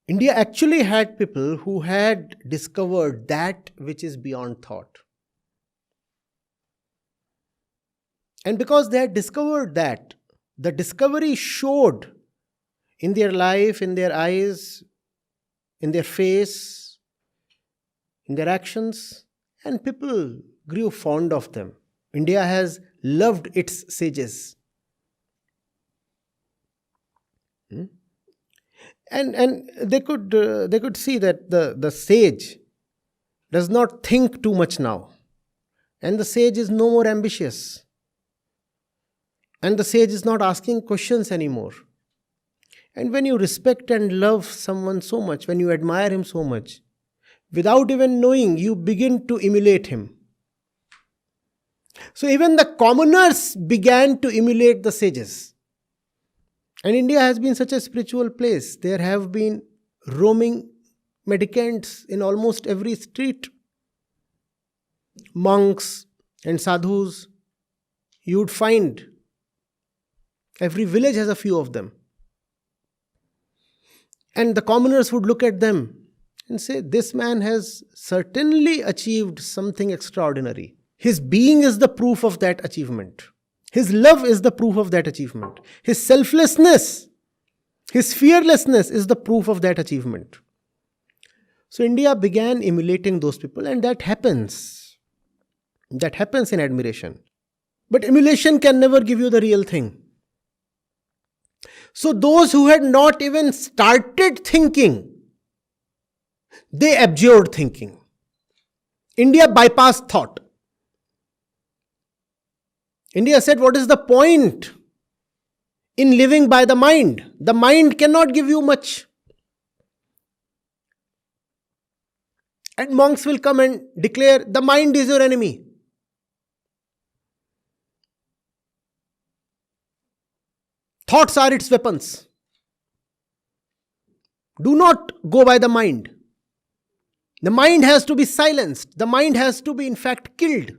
India actually had people who had discovered that which is beyond thought. And because they had discovered that, the discovery showed in their life, in their eyes, in their face, in their actions, and people grew fond of them. India has loved its sages. And they could see that the sage does not think too much now, and the sage is no more ambitious, and the sage is not asking questions anymore. And when you respect and love someone so much, when you admire him so much, without even knowing, you begin to emulate him. So even the commoners began to emulate the sages. And India has been such a spiritual place. There have been roaming mendicants in almost every street. Monks and sadhus, you would find. Every village has a few of them. And the commoners would look at them and say, this man has certainly achieved something extraordinary. His being is the proof of that achievement. His love is the proof of that achievement. His selflessness, his fearlessness is the proof of that achievement. So India began emulating those people, and that happens. That happens in admiration. But emulation can never give you the real thing. So those who had not even started thinking, they abjured thinking. India bypassed thought. India said, what is the point in living by the mind? The mind cannot give you much. And monks will come and declare, the mind is your enemy. Thoughts are its weapons. Do not go by the mind. The mind has to be silenced. The mind has to be, in fact, killed.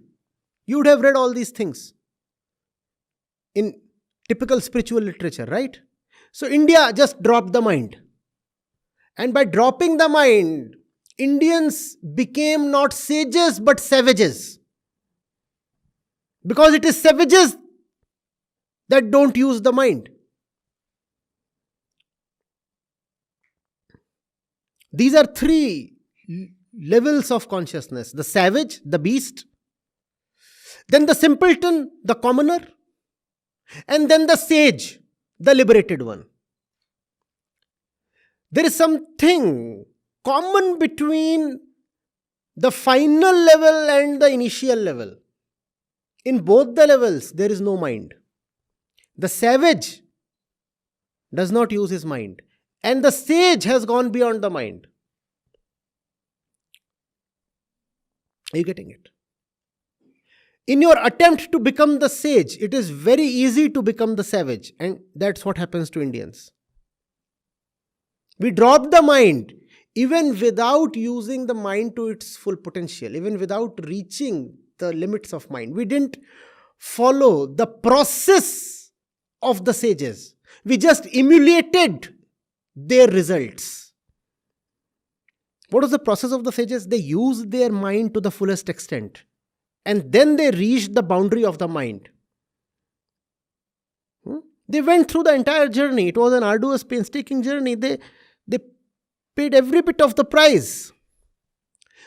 You would have read all these things in typical spiritual literature, right? So India just dropped the mind. And by dropping the mind, Indians became not sages but savages. Because it is savages that don't use the mind. These are three levels of consciousness: the savage, the beast, then the simpleton, the commoner, and then the sage, the liberated one. There is something common between the final level and the initial level. In both the levels, there is no mind. The savage does not use his mind, and the sage has gone beyond the mind. Are you getting it? In your attempt to become the sage, it is very easy to become the savage, and that's what happens to Indians. We drop the mind even without using the mind to its full potential, even without reaching the limits of mind. We didn't follow the process of the sages. We just emulated their results. What was the process of the sages? They used their mind to the fullest extent. And then they reached the boundary of the mind. They went through the entire journey. It was an arduous, painstaking journey. They paid every bit of the price.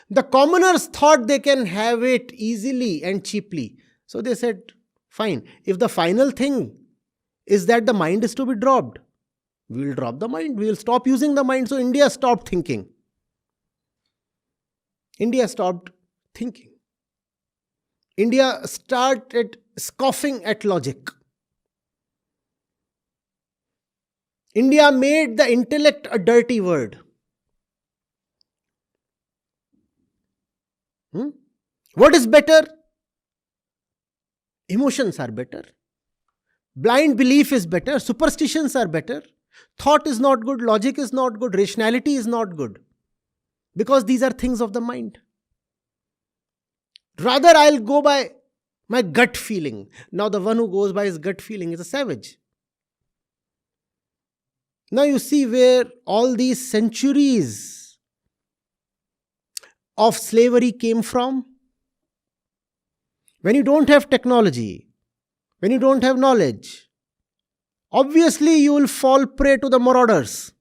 The commoners thought they can have it easily and cheaply. So they said, fine, if the final thing is that the mind is to be dropped, we will drop the mind. We will stop using the mind. So India stopped thinking. India stopped thinking. India started scoffing at logic. India made the intellect a dirty word. What is better? Emotions are better. Blind belief is better. Superstitions are better. Thought is not good. Logic is not good. Rationality is not good. Because these are things of the mind. Rather, I'll go by my gut feeling. Now, the one who goes by his gut feeling is a savage. Now you see where all these centuries of slavery came from. When you don't have technology, when you don't have knowledge, obviously you will fall prey to the marauders.